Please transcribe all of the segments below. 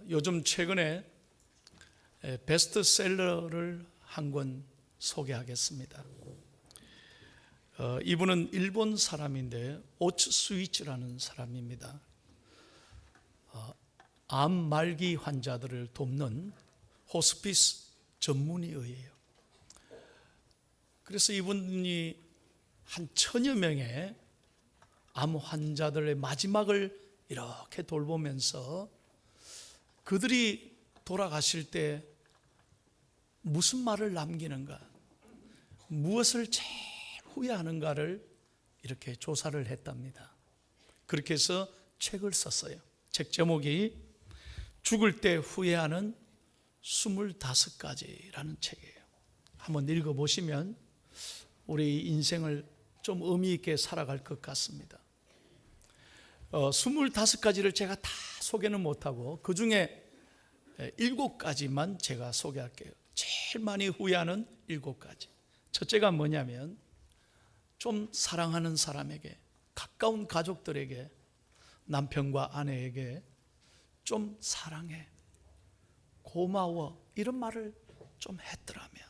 요즘 최근에 베스트셀러를 한 권 소개하겠습니다. 이분은 일본 사람인데 오츠 스위치라는 사람입니다. 암 말기 환자들을 돕는 호스피스 전문의예요. 그래서 이분이 한 1000여 명의 암 환자들의 마지막을 이렇게 돌보면서 그들이 돌아가실 때 무슨 말을 남기는가, 무엇을 제일 후회하는가를 이렇게 조사를 했답니다. 그렇게 해서 책을 썼어요. 책 제목이 죽을 때 후회하는 25가지라는 책이에요. 한번 읽어보시면 우리 인생을 좀 의미 있게 살아갈 것 같습니다. 25가지를 제가 다 소개는 못하고 그 중에 7가지만 제가 소개할게요. 제일 많이 후회하는 7가지. 첫째가 뭐냐면 좀 사랑하는 사람에게, 가까운 가족들에게, 남편과 아내에게 좀 사랑해, 고마워 이런 말을 좀 했더라면,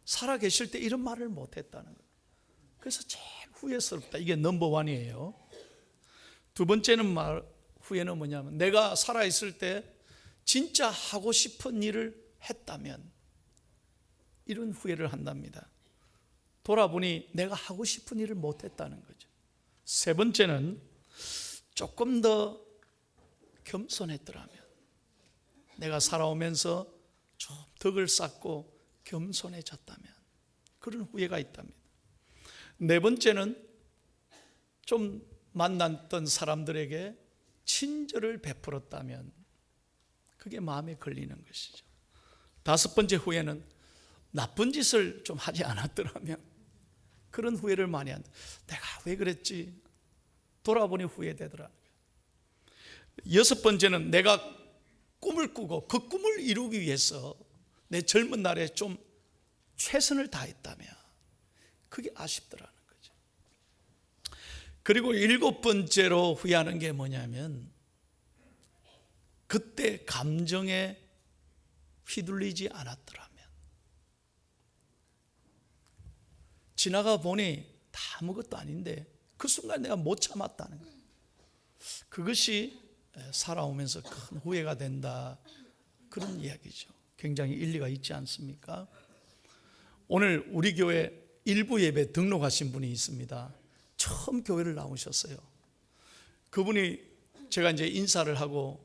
살아계실 때 이런 말을 못했다는 거예요. 그래서 제일 후회스럽다. 이게 넘버원이에요. 두 번째는 후회는 뭐냐면 내가 살아있을 때 진짜 하고 싶은 일을 했다면, 이런 후회를 한답니다. 돌아보니 내가 하고 싶은 일을 못했다는 거죠. 세 번째는 조금 더 겸손했더라면, 내가 살아오면서 좀 덕을 쌓고 겸손해졌다면, 그런 후회가 있답니다. 네 번째는 좀 만났던 사람들에게 친절을 베풀었다면, 그게 마음에 걸리는 것이죠. 다섯 번째 후회는 나쁜 짓을 좀 하지 않았더라면, 그런 후회를 많이 한다. 내가 왜 그랬지? 돌아보니 후회되더라. 여섯 번째는 내가 꿈을 꾸고 그 꿈을 이루기 위해서 내 젊은 날에 좀 최선을 다했다면, 그게 아쉽더라는 거죠. 그리고 일곱 번째로 후회하는 게 뭐냐면 그때 감정에 휘둘리지 않았더라면, 지나가 보니 다 아무것도 아닌데 그 순간 내가 못 참았다는 거예요. 그것이 살아오면서 큰 후회가 된다, 그런 이야기죠. 굉장히 일리가 있지 않습니까? 오늘 우리 교회 일부 예배 등록하신 분이 있습니다. 처음 교회를 나오셨어요. 그분이 제가 이제 인사를 하고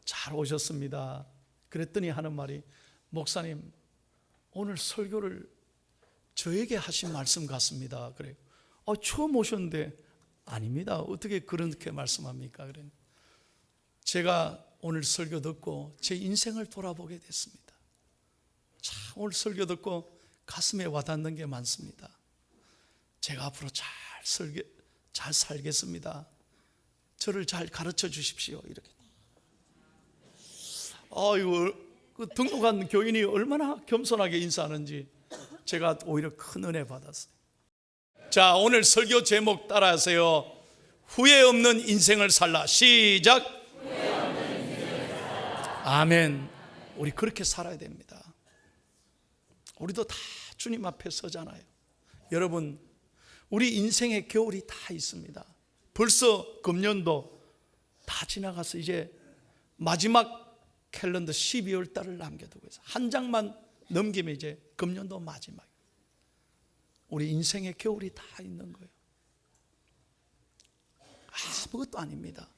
잘 오셨습니다 그랬더니 하는 말이, 목사님 오늘 설교를 저에게 하신 말씀 같습니다. 그래요. 처음 오셨는데, 아닙니다. 어떻게 그렇게 말씀합니까? 그래. 제가 오늘 설교 듣고 제 인생을 돌아보게 됐습니다. 참 오늘 설교 듣고 가슴에 와닿는 게 많습니다. 제가 앞으로 잘 살겠습니다. 저를 잘 가르쳐 주십시오. 이렇게. 이거 등록한 교인이 얼마나 겸손하게 인사하는지 제가 오히려 큰 은혜 받았어요. 자, 오늘 설교 제목 따라하세요. 후회 없는 인생을 살라. 시작. 후회 없는 인생을 살라. 아멘. 우리 그렇게 살아야 됩니다. 우리도 다 주님 앞에 서잖아요. 여러분, 우리 인생의 겨울이 다 있습니다. 벌써 금년도 다 지나가서 이제 마지막 캘린더 12월 달을 남겨두고 있어요. 한 장만 넘기면 이제 금년도 마지막. 우리 인생의 겨울이 다 있는 거예요. 아무것도 아닙니다.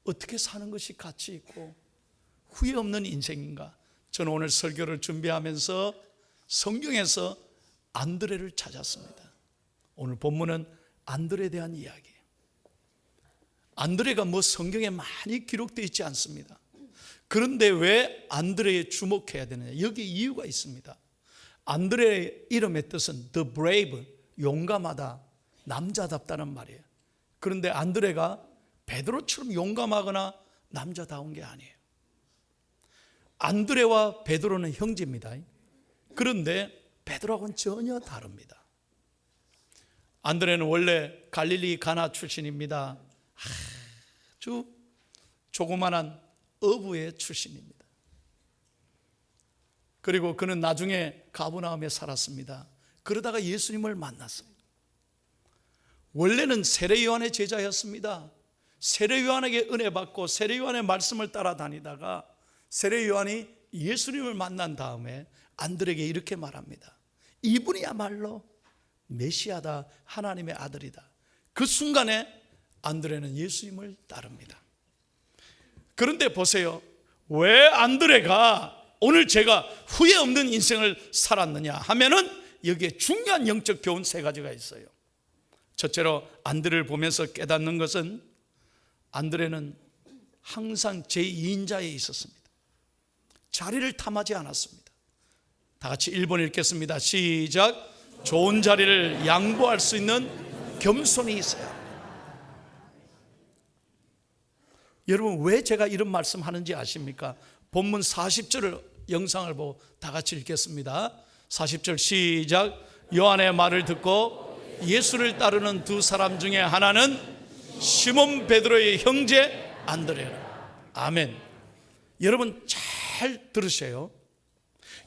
어떻게 사는 것이 가치 있고 후회 없는 인생인가? 저는 오늘 설교를 준비하면서 성경에서 안드레를 찾았습니다. 오늘 본문은 안드레에 대한 이야기예요. 안드레가 성경에 많이 기록되어 있지 않습니다. 그런데 왜 안드레에 주목해야 되느냐? 여기 이유가 있습니다. 안드레의 이름의 뜻은 the brave, 용감하다, 남자답다는 말이에요. 그런데 안드레가 베드로처럼 용감하거나 남자다운 게 아니에요. 안드레와 베드로는 형제입니다. 그런데 베드로하고는 전혀 다릅니다. 안드레는 원래 갈릴리 가나 출신입니다. 아주 조그만한 어부의 출신입니다. 그리고 그는 나중에 가버나움에 살았습니다. 그러다가 예수님을 만났어요. 원래는 세례 요한의 제자였습니다. 세례 요한에게 은혜 받고 세례 요한의 말씀을 따라다니다가 세례 요한이 예수님을 만난 다음에 안드레에게 이렇게 말합니다. 이분이야말로 메시아다, 하나님의 아들이다. 그 순간에 안드레는 예수님을 따릅니다. 그런데 보세요. 왜 안드레가 오늘 제가 후회 없는 인생을 살았느냐 하면은 여기에 중요한 영적 교훈 세 가지가 있어요. 첫째로 안드레를 보면서 깨닫는 것은 안드레는 항상 제2인자에 있었습니다. 자리를 탐하지 않았습니다. 다 같이 1번 읽겠습니다. 시작. 좋은 자리를 양보할 수 있는 겸손이 있어야 합니다. 여러분 왜 제가 이런 말씀하는지 아십니까? 본문 40절을 영상을 보고 다 같이 읽겠습니다. 40절 시작. 요한의 말을 듣고 예수를 따르는 두 사람 중에 하나는 시몬 베드로의 형제 안드레라. 아멘. 여러분 잘 들으세요.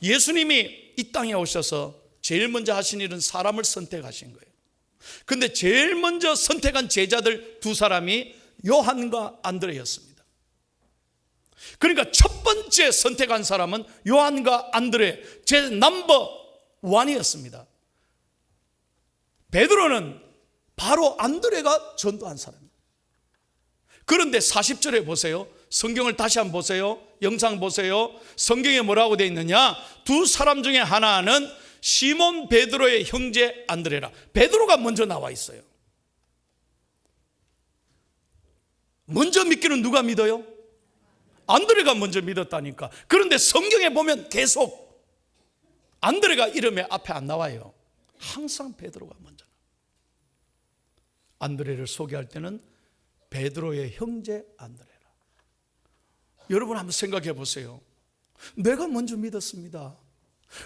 예수님이 이 땅에 오셔서 제일 먼저 하신 일은 사람을 선택하신 거예요. 근데 제일 먼저 선택한 제자들 두 사람이 요한과 안드레였습니다. 그러니까 첫 번째 선택한 사람은 요한과 안드레, 제 넘버 1이었습니다. 베드로는 바로 안드레가 전도한 사람입니다. 그런데 40절에 보세요. 성경을 다시 한번 보세요. 영상 보세요. 성경에 뭐라고 되어 있느냐? 두 사람 중에 하나는 시몬 베드로의 형제 안드레라. 베드로가 먼저 나와 있어요. 먼저 믿기는 누가 믿어요? 안드레가 먼저 믿었다니까. 그런데 성경에 보면 계속 안드레가 이름에 앞에 안 나와요. 항상 베드로가 먼저 나와요. 안드레를 소개할 때는 베드로의 형제 안드레라. 여러분 한번 생각해 보세요. 내가 먼저 믿었습니다.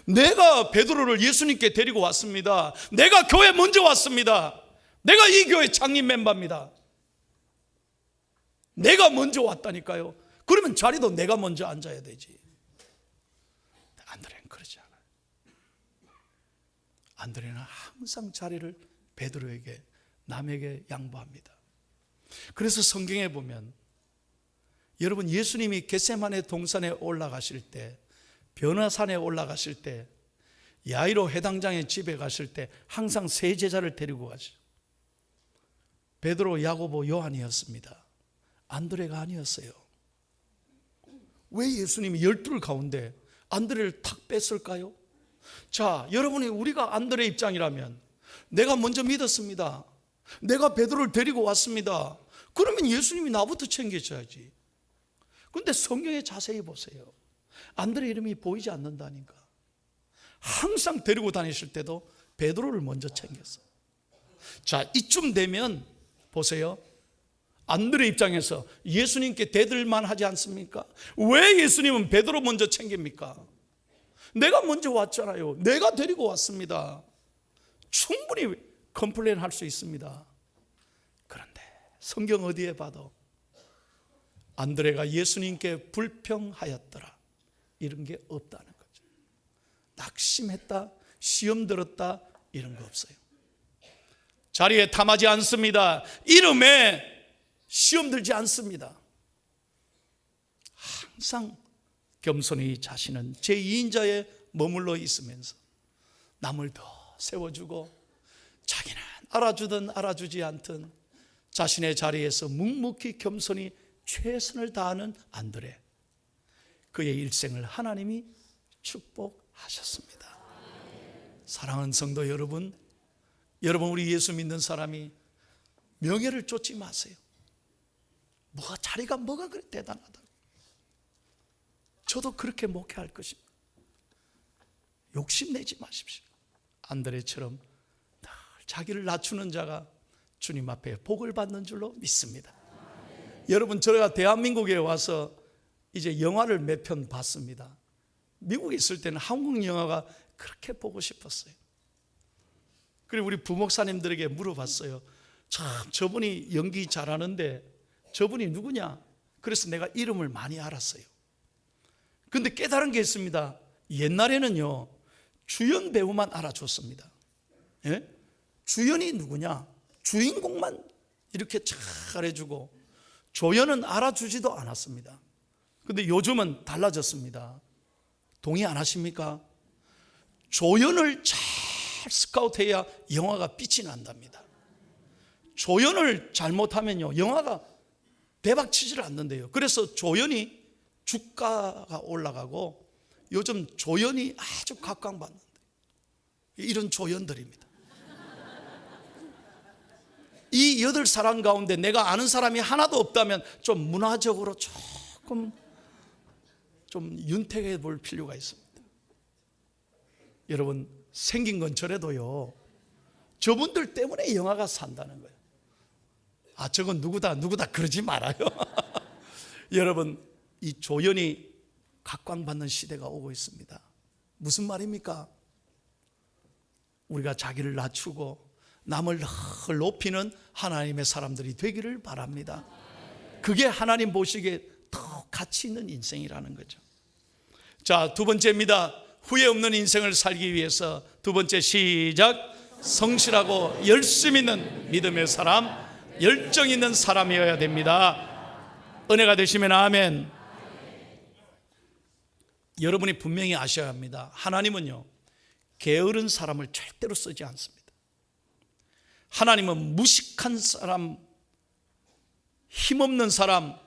내가 베드로를 예수님께 데리고 왔습니다. 내가 교회 먼저 왔습니다. 내가 이 교회 창립 멤버입니다. 내가 먼저 왔다니까요. 그러면 자리도 내가 먼저 앉아야 되지. 안드레는 그러지 않아요. 안드레는 항상 자리를 베드로에게, 남에게 양보합니다. 그래서 성경에 보면 여러분 예수님이 겟세마네 동산에 올라가실 때, 변화산에 올라가실 때, 야이로 회당장의 집에 가실 때 항상 세 제자를 데리고 가시죠. 베드로, 야고보, 요한이었습니다. 안드레가 아니었어요. 왜 예수님이 12를 가운데 안드레를 탁 뺐을까요? 자, 여러분이 우리가 안드레 입장이라면 내가 먼저 믿었습니다. 내가 베드로를 데리고 왔습니다. 그러면 예수님이 나부터 챙겨줘야지. 그런데 성경에 자세히 보세요. 안드레 이름이 보이지 않는다니까. 항상 데리고 다니실 때도 베드로를 먼저 챙겼어요. 자, 이쯤 되면 보세요. 안드레 입장에서 예수님께 대들만 하지 않습니까? 왜 예수님은 베드로 먼저 챙깁니까? 내가 먼저 왔잖아요. 내가 데리고 왔습니다. 충분히 컴플레인 할 수 있습니다. 그런데 성경 어디에 봐도 안드레가 예수님께 불평하였더라, 이런 게 없다는 거죠. 낙심했다, 시험 들었다, 이런 거 없어요. 자리에 탐하지 않습니다. 이름에 시험 들지 않습니다. 항상 겸손히 자신은 제2인자에 머물러 있으면서 남을 더 세워주고 자기는 알아주든 알아주지 않든 자신의 자리에서 묵묵히 겸손히 최선을 다하는 안드레, 그의 일생을 하나님이 축복하셨습니다. 사랑하는 성도 여러분, 우리 예수 믿는 사람이 명예를 쫓지 마세요. 자리가 뭐가 그렇게 대단하다. 저도 그렇게 목회할 것입니다. 욕심내지 마십시오. 안드레처럼 늘 자기를 낮추는 자가 주님 앞에 복을 받는 줄로 믿습니다. 여러분, 제가 대한민국에 와서 이제 영화를 몇 편 봤습니다. 미국에 있을 때는 한국 영화가 그렇게 보고 싶었어요. 그리고 우리 부목사님들에게 물어봤어요. 참, 저분이 연기 잘하는데 저분이 누구냐? 그래서 내가 이름을 많이 알았어요. 근데 깨달은 게 있습니다. 옛날에는요, 주연 배우만 알아줬습니다. 예? 주연이 누구냐? 주인공만 이렇게 잘해주고 조연은 알아주지도 않았습니다. 근데 요즘은 달라졌습니다. 동의 안 하십니까? 조연을 잘 스카우트해야 영화가 빛이 난답니다. 조연을 잘못하면요, 영화가 대박치지를 않는데요. 그래서 조연이 주가가 올라가고 요즘 조연이 아주 각광받는데 이런 조연들입니다. 이 8사람 가운데 내가 아는 사람이 하나도 없다면 좀 문화적으로 조금 좀 윤택해 볼 필요가 있습니다. 여러분, 생긴 건 저래도요, 저분들 때문에 영화가 산다는 거예요. 아, 저건 누구다 그러지 말아요. 여러분, 이 조연이 각광받는 시대가 오고 있습니다. 무슨 말입니까? 우리가 자기를 낮추고 남을 높이는 하나님의 사람들이 되기를 바랍니다. 그게 하나님 보시기에 더 가치 있는 인생이라는 거죠. 자, 두 번째입니다. 후회 없는 인생을 살기 위해서 두 번째, 시작. 성실하고 열심 있는 믿음의 사람, 열정 있는 사람이어야 됩니다. 은혜가 되시면 아멘. 여러분이 분명히 아셔야 합니다. 하나님은요, 게으른 사람을 절대로 쓰지 않습니다. 하나님은 무식한 사람, 힘없는 사람,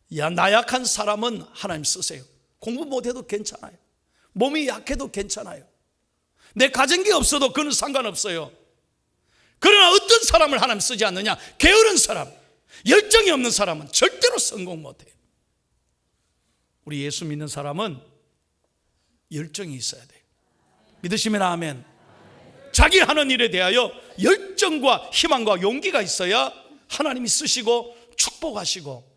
나약한 사람은 하나님 쓰세요. 공부 못해도 괜찮아요. 몸이 약해도 괜찮아요. 내 가진 게 없어도 그건 상관없어요. 그러나 어떤 사람을 하나님 쓰지 않느냐? 게으른 사람, 열정이 없는 사람은 절대로 성공 못해요. 우리 예수 믿는 사람은 열정이 있어야 돼요. 믿으시면 아멘. 자기 하는 일에 대하여 열정과 희망과 용기가 있어야 하나님이 쓰시고 축복하시고.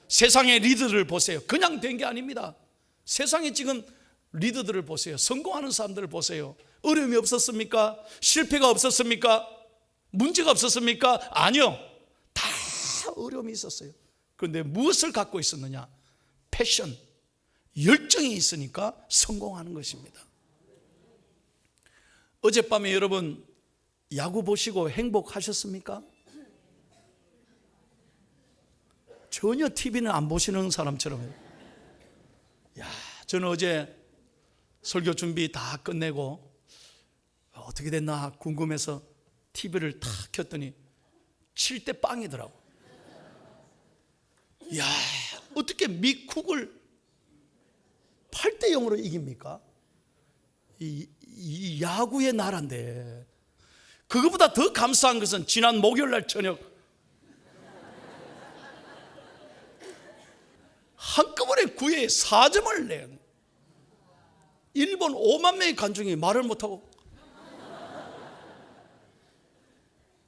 세상의 리더를 보세요. 그냥 된 게 아닙니다. 세상에 지금 리더들을 보세요. 성공하는 사람들을 보세요. 어려움이 없었습니까? 실패가 없었습니까? 문제가 없었습니까? 아니요, 다 어려움이 있었어요. 그런데 무엇을 갖고 있었느냐? 패션, 열정이 있으니까 성공하는 것입니다. 어젯밤에 여러분 야구 보시고 행복하셨습니까? 전혀 TV는 안 보시는 사람처럼. 저는 어제 설교 준비 다 끝내고 어떻게 됐나 궁금해서 TV를 탁 켰더니 7대 빵이더라고. 어떻게 미국을 8대 0으로 이깁니까? 이 야구의 나라인데. 그거보다 더 감사한 것은 지난 목요일 날 저녁 한꺼번에 9회에 4점을 낸 일본 5만 명의 관중이 말을 못하고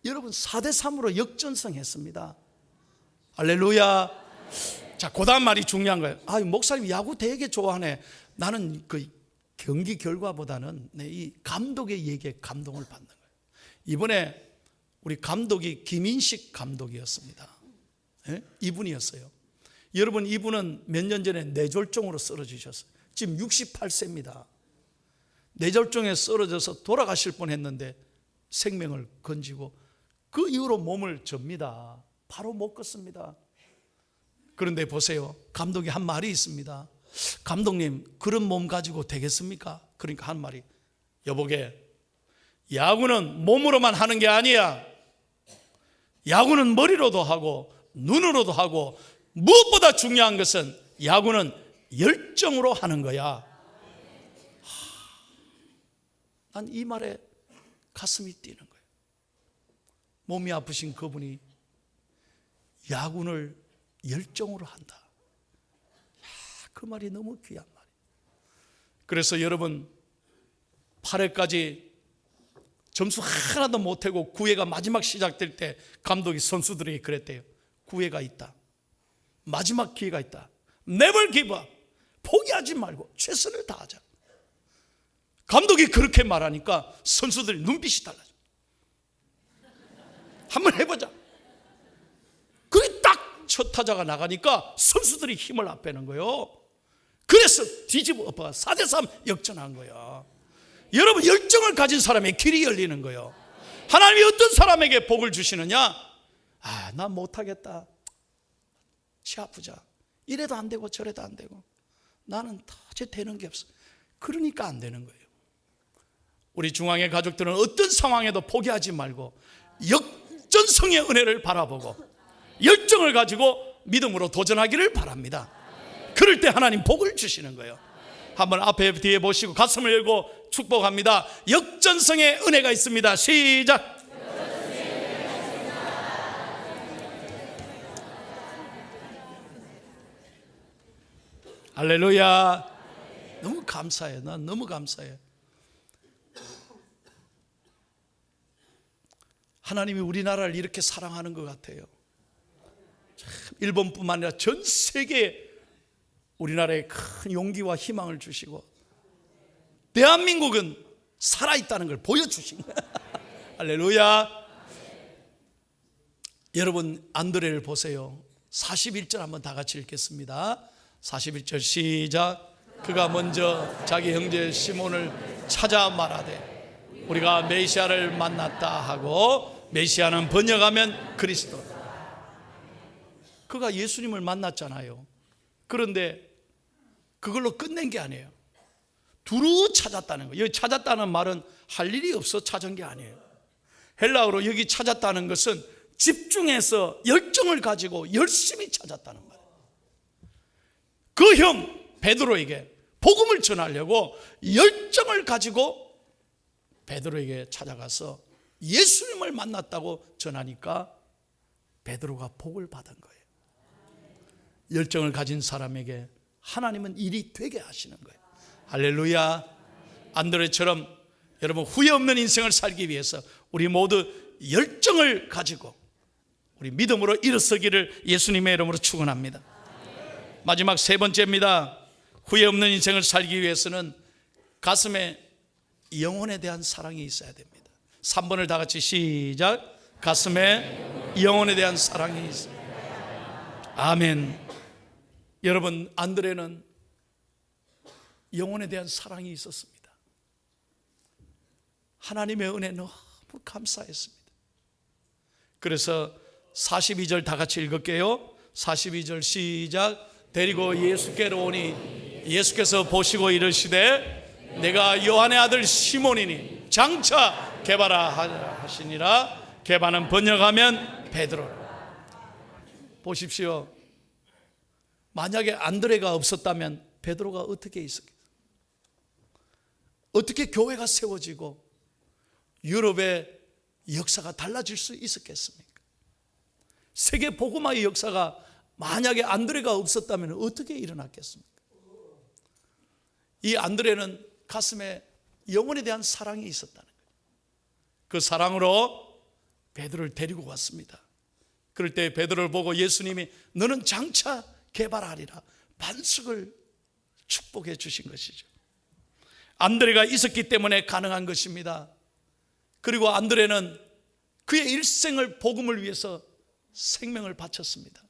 여러분 4대 3으로 역전승했습니다. 할렐루야. 자, 그 다음 말이 중요한 거예요. 목사님 야구 되게 좋아하네. 나는 그 경기 결과보다는 이 감독의 얘기에 감동을 받는 거예요. 이번에 우리 감독이 김인식 감독이었습니다. 이분이었어요. 여러분, 이분은 몇 년 전에 뇌졸중으로 쓰러지셨어요. 지금 68세입니다. 뇌졸중에 쓰러져서 돌아가실 뻔했는데 생명을 건지고 그 이후로 몸을 접니다. 바로 못 걷습니다. 그런데 보세요, 감독이 한 말이 있습니다. 감독님, 그런 몸 가지고 되겠습니까? 그러니까 한 말이, 여보게, 야구는 몸으로만 하는 게 아니야. 야구는 머리로도 하고 눈으로도 하고 무엇보다 중요한 것은 야구는 열정으로 하는 거야. 난 이 말에 가슴이 뛰는 거예요. 몸이 아프신 그분이 야구를 열정으로 한다. 그 말이 너무 귀한 말이에요. 그래서 여러분, 8회까지 점수 하나도 못하고 9회가 마지막 시작될 때 감독이 선수들에게 그랬대요. 9회가 있다. 마지막 기회가 있다. Never give up. 포기하지 말고 최선을 다하자. 감독이 그렇게 말하니까 선수들 눈빛이 달라져. 한번 해보자. 그게 딱 첫 타자가 나가니까 선수들이 힘을 앞빼는 거예요. 그래서 뒤집어 엎어 4대3 역전한 거야. 여러분, 열정을 가진 사람의 길이 열리는 거예요. 하나님이 어떤 사람에게 복을 주시느냐? 나 못하겠다, 치 아프자, 이래도 안 되고 저래도 안 되고 나는 도저히 되는 게 없어. 그러니까 안 되는 거예요. 우리 중앙의 가족들은 어떤 상황에도 포기하지 말고 역전성의 은혜를 바라보고 열정을 가지고 믿음으로 도전하기를 바랍니다. 그럴 때 하나님 복을 주시는 거예요. 한번 앞에 뒤에 보시고 가슴을 열고 축복합니다. 역전성의 은혜가 있습니다. 시작. 할렐루야. 너무 감사해. 난 너무 감사해. 하나님이 우리나라를 이렇게 사랑하는 것 같아요. 참, 일본뿐만 아니라 전 세계에 우리나라에 큰 용기와 희망을 주시고 대한민국은 살아있다는 걸 보여주신 거예요. 할렐루야. 여러분, 안드레를 보세요. 41절 한번 다 같이 읽겠습니다. 41절 시작. 그가 먼저 자기 형제 시몬을 찾아 말하되 우리가 메시아를 만났다 하고, 메시아는 번역하면 그리스도. 그가 예수님을 만났잖아요. 그런데 그걸로 끝낸 게 아니에요. 두루 찾았다는 거예요. 여기 찾았다는 말은 할 일이 없어 찾은 게 아니에요. 헬라어로 여기 찾았다는 것은 집중해서 열정을 가지고 열심히 찾았다는 거예요. 그 형 베드로에게 복음을 전하려고 열정을 가지고 베드로에게 찾아가서 예수님을 만났다고 전하니까 베드로가 복을 받은 거예요. 열정을 가진 사람에게 하나님은 일이 되게 하시는 거예요. 할렐루야. 안드레처럼 여러분, 후회 없는 인생을 살기 위해서 우리 모두 열정을 가지고 우리 믿음으로 일어서기를 예수님의 이름으로 축원합니다. 마지막 세 번째입니다. 후회 없는 인생을 살기 위해서는 가슴에 영혼에 대한 사랑이 있어야 됩니다. 3번을 다 같이 시작. 가슴에 영혼에 대한 사랑이 있어요. 아멘. 여러분, 안드레는 영혼에 대한 사랑이 있었습니다. 하나님의 은혜 너무 감사했습니다. 그래서 42절 다 같이 읽을게요. 42절 시작. 데리고 예수께로 오니 예수께서 보시고 이르시되 내가 요한의 아들 시몬이니 장차 게바라 하시니라. 게바는 번역하면 베드로. 보십시오. 만약에 안드레가 없었다면 베드로가 어떻게 있었겠어요? 어떻게 교회가 세워지고 유럽의 역사가 달라질 수 있었겠습니까? 세계 복음화의 역사가 만약에 안드레가 없었다면 어떻게 일어났겠습니까? 이 안드레는 가슴에 영혼에 대한 사랑이 있었다는 거예요. 그 사랑으로 베드로를 데리고 왔습니다. 그럴 때 베드로를 보고 예수님이 너는 장차 개발하리라 반석을 축복해 주신 것이죠. 안드레가 있었기 때문에 가능한 것입니다. 그리고 안드레는 그의 일생을 복음을 위해서 생명을 바쳤습니다.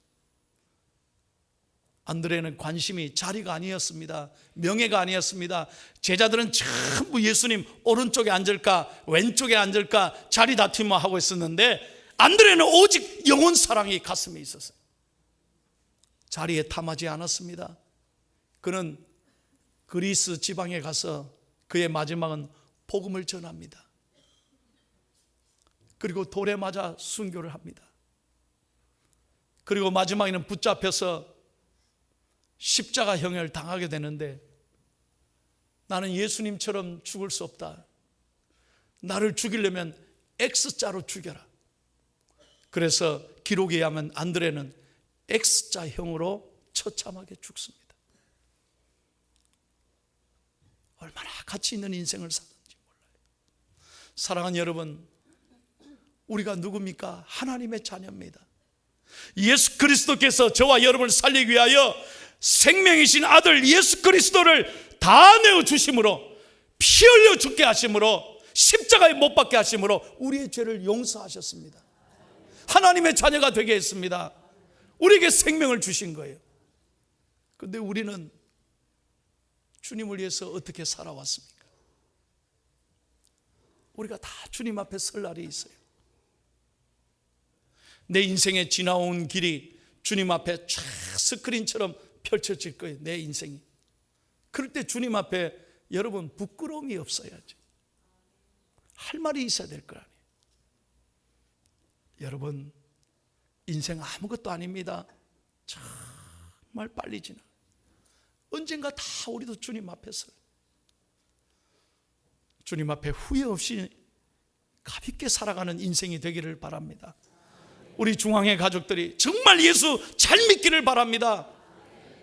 안드레는 관심이 자리가 아니었습니다. 명예가 아니었습니다. 제자들은 전부 예수님 오른쪽에 앉을까 왼쪽에 앉을까 자리 다툼을 하고 있었는데 안드레는 오직 영혼 사랑이 가슴에 있었어요. 자리에 탐하지 않았습니다. 그는 그리스 지방에 가서 그의 마지막은 복음을 전합니다. 그리고 돌에 맞아 순교를 합니다. 그리고 마지막에는 붙잡혀서 십자가형을 당하게 되는데 나는 예수님처럼 죽을 수 없다. 나를 죽이려면 X자로 죽여라. 그래서 기록에 의하면 안드레는 X자형으로 처참하게 죽습니다. 얼마나 가치 있는 인생을 살았는지 몰라요. 사랑하는 여러분, 우리가 누굽니까? 하나님의 자녀입니다. 예수 그리스도께서 저와 여러분을 살리기 위하여 생명이신 아들 예수 그리스도를 다 내어주심으로 피 흘려 죽게 하심으로 십자가에 못 박게 하심으로 우리의 죄를 용서하셨습니다. 하나님의 자녀가 되게 했습니다. 우리에게 생명을 주신 거예요. 그런데 우리는 주님을 위해서 어떻게 살아왔습니까? 우리가 다 주님 앞에 설 날이 있어요. 내 인생에 지나온 길이 주님 앞에 쫙 스크린처럼 펼쳐질 거예요. 내 인생이. 그럴 때 주님 앞에 여러분 부끄러움이 없어야죠. 할 말이 있어야 될 거 아니에요. 여러분, 인생 아무것도 아닙니다. 정말 빨리 지나. 언젠가 다 우리도 주님 앞에 서요. 주님 앞에 후회 없이 가볍게 살아가는 인생이 되기를 바랍니다. 우리 중앙회 가족들이 정말 예수 잘 믿기를 바랍니다.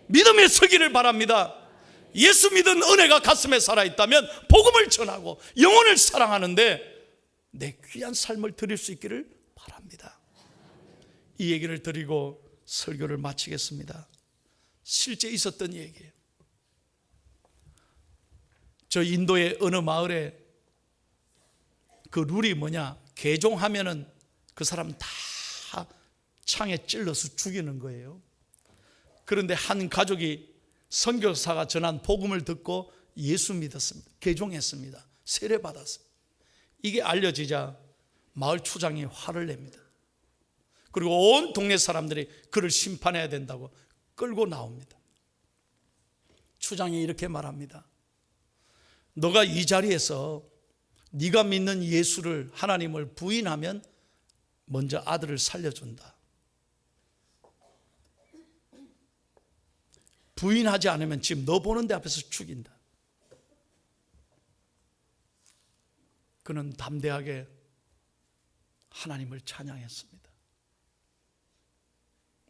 믿음에 서기를 바랍니다. 예수 믿은 은혜가 가슴에 살아있다면 복음을 전하고 영혼을 사랑하는데 내 귀한 삶을 드릴 수 있기를 바랍니다. 이 얘기를 드리고 설교를 마치겠습니다. 실제 있었던 얘기예요. 저 인도의 어느 마을에 그 룰이 뭐냐, 개종하면은 그 사람 다 창에 찔러서 죽이는 거예요. 그런데 한 가족이 선교사가 전한 복음을 듣고 예수 믿었습니다. 개종했습니다. 세례받았어요. 이게 알려지자 마을 추장이 화를 냅니다. 그리고 온 동네 사람들이 그를 심판해야 된다고 끌고 나옵니다. 추장이 이렇게 말합니다. 너가 이 자리에서 네가 믿는 예수를, 하나님을 부인하면 먼저 아들을 살려준다. 부인하지 않으면 지금 너 보는 데 앞에서 죽인다. 그는 담대하게 하나님을 찬양했습니다.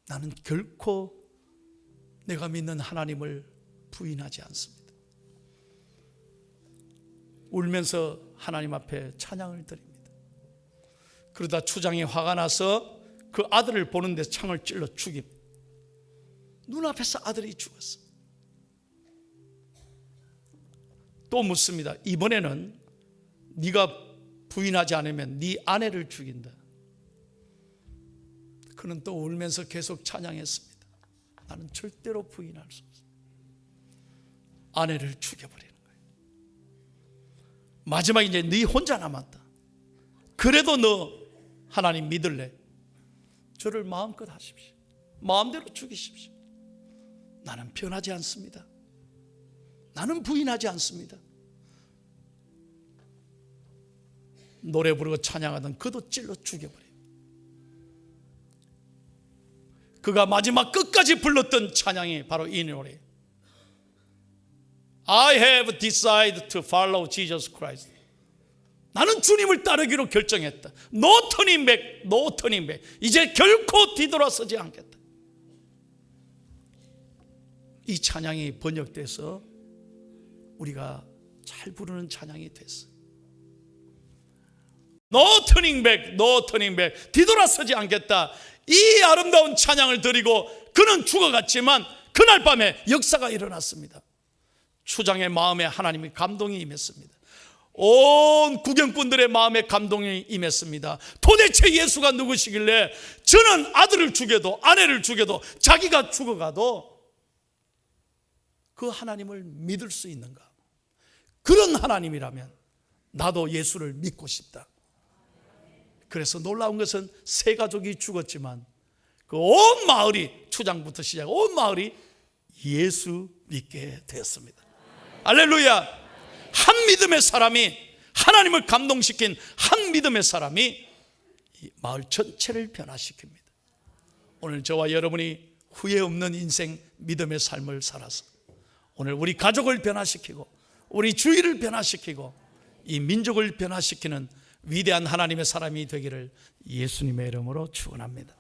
나는 결코 내가 믿는 하나님을 부인하지 않습니다. 울면서 하나님 앞에 찬양을 드립니다. 그러다 추장이 화가 나서 그 아들을 보는 데 창을 찔러 죽입니다. 눈앞에서 아들이 죽었어. 또 묻습니다. 이번에는 네가 부인하지 않으면 네 아내를 죽인다. 그는 또 울면서 계속 찬양했습니다. 나는 절대로 부인할 수 없어. 아내를 죽여버리는 거예요. 마지막에 이제 네 혼자 남았다. 그래도 너 하나님 믿을래? 저를 마음껏 하십시오. 마음대로 죽이십시오. 나는 변하지 않습니다. 나는 부인하지 않습니다. 노래 부르고 찬양하던 그도 찔러 죽여버려요. 그가 마지막 끝까지 불렀던 찬양이 바로 이 노래. I have decided to follow Jesus Christ. 나는 주님을 따르기로 결정했다. No turning back, no turning back. 이제 결코 뒤돌아서지 않겠다. 이 찬양이 번역돼서 우리가 잘 부르는 찬양이 됐어요. No turning back, no turning back. 뒤돌아서지 않겠다. 이 아름다운 찬양을 드리고 그는 죽어갔지만 그날 밤에 역사가 일어났습니다. 추장의 마음에 하나님의 감동이 임했습니다. 온 구경꾼들의 마음에 감동이 임했습니다. 도대체 예수가 누구시길래 저는 아들을 죽여도 아내를 죽여도 자기가 죽어가도 그 하나님을 믿을 수 있는가? 그런 하나님이라면 나도 예수를 믿고 싶다. 그래서 놀라운 것은 세 가족이 죽었지만 그 온 마을이, 추장부터 시작 온 마을이 예수 믿게 되었습니다. 할렐루야. 한 믿음의 사람이, 하나님을 감동시킨 한 믿음의 사람이 이 마을 전체를 변화시킵니다. 오늘 저와 여러분이 후회 없는 인생 믿음의 삶을 살아서 오늘 우리 가족을 변화시키고 우리 주위를 변화시키고 이 민족을 변화시키는 위대한 하나님의 사람이 되기를 예수님의 이름으로 축원합니다.